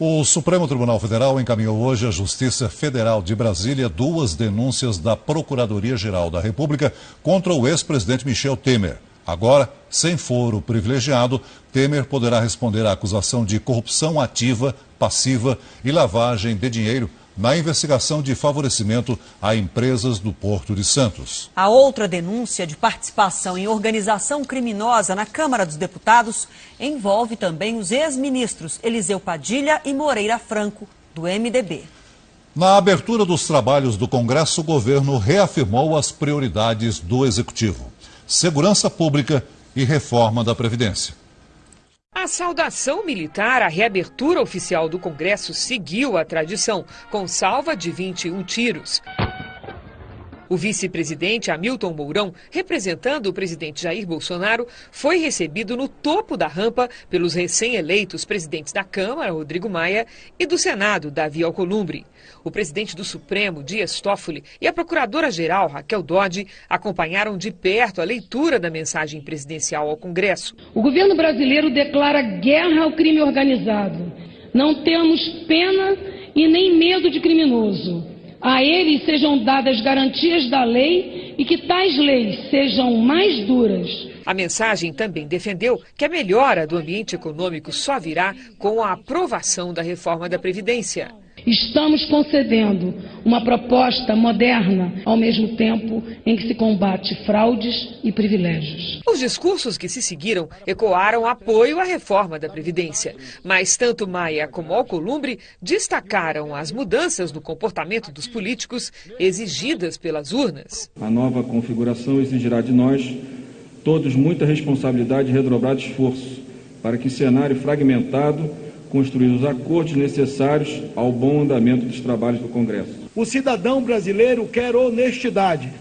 O Supremo Tribunal Federal encaminhou hoje à Justiça Federal de Brasília 2 denúncias da Procuradoria-Geral da República contra o ex-presidente Michel Temer. Agora, sem foro privilegiado, Temer poderá responder à acusação de corrupção ativa, passiva e lavagem de dinheiro na investigação de favorecimento a empresas do Porto de Santos. A outra denúncia de participação em organização criminosa na Câmara dos Deputados envolve também os ex-ministros Eliseu Padilha e Moreira Franco, do MDB. Na abertura dos trabalhos do Congresso, o governo reafirmou as prioridades do Executivo: segurança pública e reforma da Previdência. A saudação militar à reabertura oficial do Congresso seguiu a tradição, com salva de 21 tiros. O vice-presidente Hamilton Mourão, representando o presidente Jair Bolsonaro, foi recebido no topo da rampa pelos recém-eleitos presidentes da Câmara, Rodrigo Maia, e do Senado, Davi Alcolumbre. O presidente do Supremo, Dias Toffoli, e a procuradora-geral, Raquel Dodge, acompanharam de perto a leitura da mensagem presidencial ao Congresso. O governo brasileiro declara guerra ao crime organizado. Não temos pena e nem medo de criminoso. A eles sejam dadas garantias da lei e que tais leis sejam mais duras. A mensagem também defendeu que a melhora do ambiente econômico só virá com a aprovação da reforma da Previdência. Estamos concedendo uma proposta moderna, ao mesmo tempo em que se combate fraudes e privilégios. Os discursos que se seguiram ecoaram apoio à reforma da Previdência, mas tanto Maia como Alcolumbre destacaram as mudanças no comportamento dos políticos exigidas pelas urnas. A nova configuração exigirá de nós todos muita responsabilidade e redobrado esforço para que o cenário fragmentado construir os acordos necessários ao bom andamento dos trabalhos do Congresso. O cidadão brasileiro quer honestidade,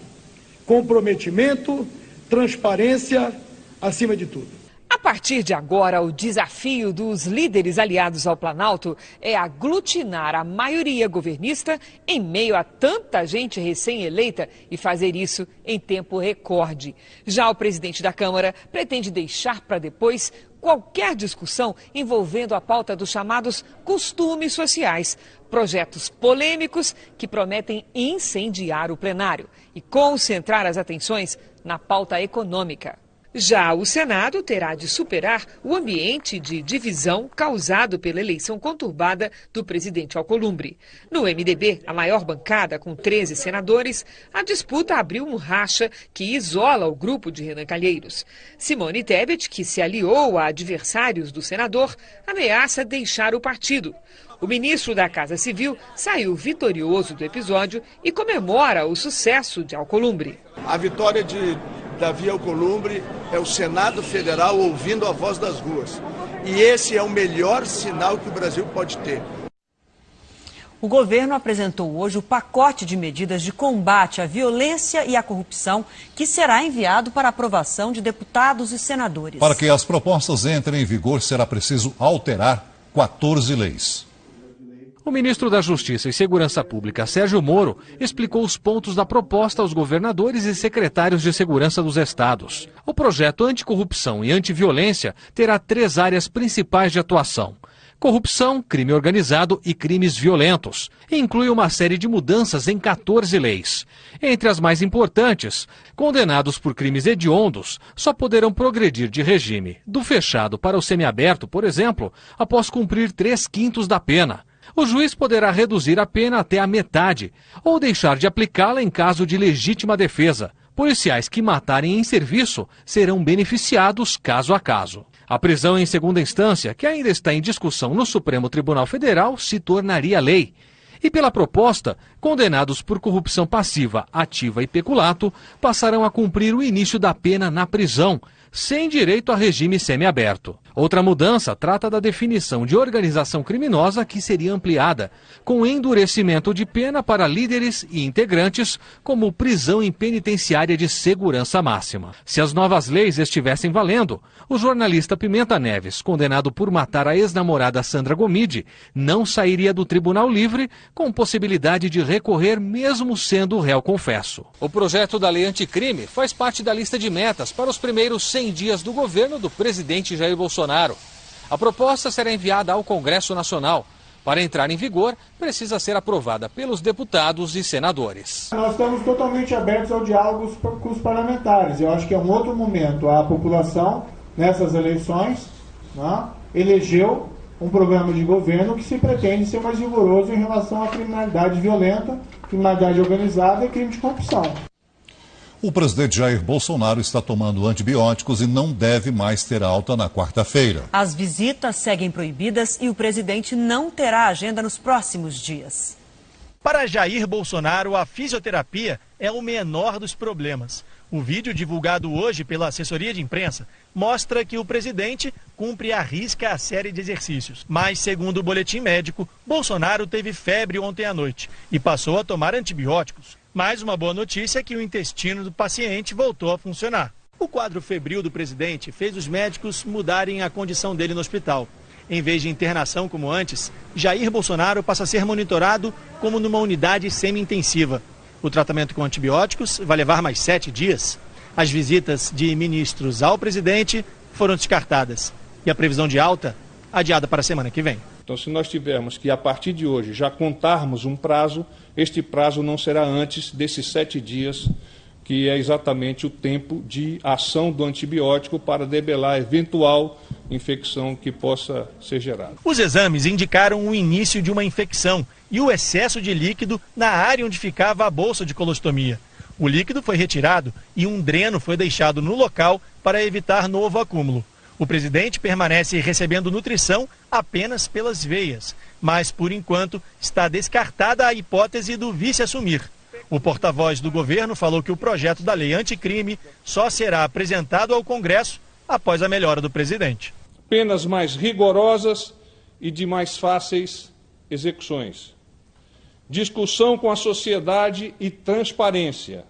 comprometimento, transparência, acima de tudo. A partir de agora, o desafio dos líderes aliados ao Planalto é aglutinar a maioria governista em meio a tanta gente recém-eleita e fazer isso em tempo recorde. Já o presidente da Câmara pretende deixar para depois qualquer discussão envolvendo a pauta dos chamados costumes sociais, projetos polêmicos que prometem incendiar o plenário e concentrar as atenções na pauta econômica. Já o Senado terá de superar o ambiente de divisão causado pela eleição conturbada do presidente Alcolumbre. No MDB, a maior bancada, com 13 senadores, a disputa abriu um racha que isola o grupo de Renan Calheiros. Simone Tebet, que se aliou a adversários do senador, ameaça deixar o partido. O ministro da Casa Civil saiu vitorioso do episódio e comemora o sucesso de Alcolumbre. A vitória de Davi Alcolumbre é o Senado Federal ouvindo a voz das ruas. E esse é o melhor sinal que o Brasil pode ter. O governo apresentou hoje o pacote de medidas de combate à violência e à corrupção, que será enviado para aprovação de deputados e senadores. Para que as propostas entrem em vigor, será preciso alterar 14 leis. O ministro da Justiça e Segurança Pública, Sérgio Moro, explicou os pontos da proposta aos governadores e secretários de segurança dos estados. O projeto anticorrupção e antiviolência terá 3 áreas principais de atuação: corrupção, crime organizado e crimes violentos. E inclui uma série de mudanças em 14 leis. Entre as mais importantes, condenados por crimes hediondos só poderão progredir de regime do fechado para o semiaberto, por exemplo, após cumprir 3/5 da pena. O juiz poderá reduzir a pena até a metade ou deixar de aplicá-la em caso de legítima defesa. Policiais que matarem em serviço serão beneficiados caso a caso. A prisão em segunda instância, que ainda está em discussão no Supremo Tribunal Federal, se tornaria lei. E pela proposta, condenados por corrupção passiva, ativa e peculato passarão a cumprir o início da pena na prisão, sem direito a regime semiaberto. Outra mudança trata da definição de organização criminosa, que seria ampliada, com endurecimento de pena para líderes e integrantes, como prisão em penitenciária de segurança máxima. Se as novas leis estivessem valendo, o jornalista Pimenta Neves, condenado por matar a ex-namorada Sandra Gomide, não sairia do tribunal livre, com possibilidade de recorrer mesmo sendo réu confesso. O projeto da lei anticrime faz parte da lista de metas para os primeiros 100 dias do governo do presidente Jair Bolsonaro. A proposta será enviada ao Congresso Nacional. Para entrar em vigor, precisa ser aprovada pelos deputados e senadores. Nós estamos totalmente abertos ao diálogo com os parlamentares. Eu acho que é um outro momento. A população, nessas eleições, elegeu um programa de governo que se pretende ser mais rigoroso em relação à criminalidade violenta, criminalidade organizada e crime de corrupção. O presidente Jair Bolsonaro está tomando antibióticos e não deve mais ter alta na quarta-feira. As visitas seguem proibidas e o presidente não terá agenda nos próximos dias. Para Jair Bolsonaro, a fisioterapia é o menor dos problemas. O vídeo divulgado hoje pela assessoria de imprensa mostra que o presidente cumpre à risca a série de exercícios. Mas, segundo o boletim médico, Bolsonaro teve febre ontem à noite e passou a tomar antibióticos. Mais uma boa notícia é que o intestino do paciente voltou a funcionar. O quadro febril do presidente fez os médicos mudarem a condição dele no hospital. Em vez de internação como antes, Jair Bolsonaro passa a ser monitorado como numa unidade semi-intensiva. O tratamento com antibióticos vai levar mais 7 dias. As visitas de ministros ao presidente foram descartadas. E a previsão de alta, adiada para a semana que vem. Então, se nós tivermos que, a partir de hoje, já contarmos um prazo, este prazo não será antes desses 7 dias, que é exatamente o tempo de ação do antibiótico para debelar eventual infecção que possa ser gerada. Os exames indicaram o início de uma infecção e o excesso de líquido na área onde ficava a bolsa de colostomia. O líquido foi retirado e um dreno foi deixado no local para evitar novo acúmulo. O presidente permanece recebendo nutrição apenas pelas veias, mas, por enquanto, está descartada a hipótese do vice assumir. O porta-voz do governo falou que o projeto da lei anticrime só será apresentado ao Congresso após a melhora do presidente. Penas mais rigorosas e de mais fáceis execuções. Discussão com a sociedade e transparência.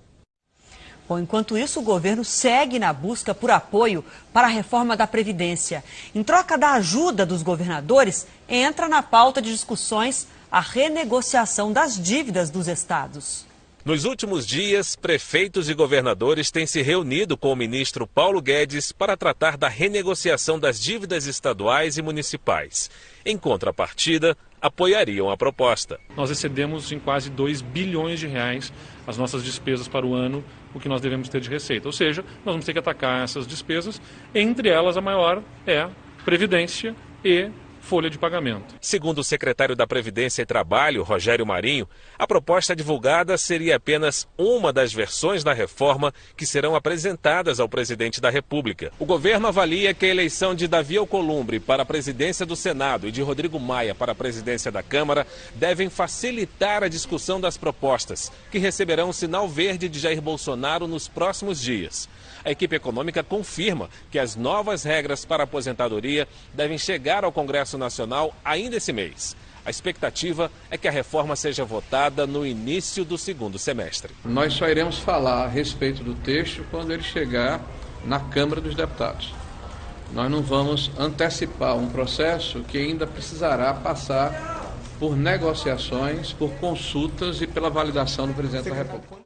Bom, enquanto isso, o governo segue na busca por apoio para a reforma da Previdência. Em troca da ajuda dos governadores, entra na pauta de discussões a renegociação das dívidas dos estados. Nos últimos dias, prefeitos e governadores têm se reunido com o ministro Paulo Guedes para tratar da renegociação das dívidas estaduais e municipais. Em contrapartida, apoiariam a proposta. Nós excedemos em quase 2 bilhões de reais as nossas despesas para o ano, o que nós devemos ter de receita. Ou seja, nós vamos ter que atacar essas despesas, entre elas a maior é Previdência e folha de pagamento. Segundo o secretário da Previdência e Trabalho, Rogério Marinho, a proposta divulgada seria apenas uma das versões da reforma que serão apresentadas ao presidente da República. O governo avalia que a eleição de Davi Alcolumbre para a presidência do Senado e de Rodrigo Maia para a presidência da Câmara devem facilitar a discussão das propostas, que receberão o sinal verde de Jair Bolsonaro nos próximos dias. A equipe econômica confirma que as novas regras para a aposentadoria devem chegar ao Congresso Nacional ainda esse mês. A expectativa é que a reforma seja votada no início do segundo semestre. Nós só iremos falar a respeito do texto quando ele chegar na Câmara dos Deputados. Nós não vamos antecipar um processo que ainda precisará passar por negociações, por consultas e pela validação do presidente da República.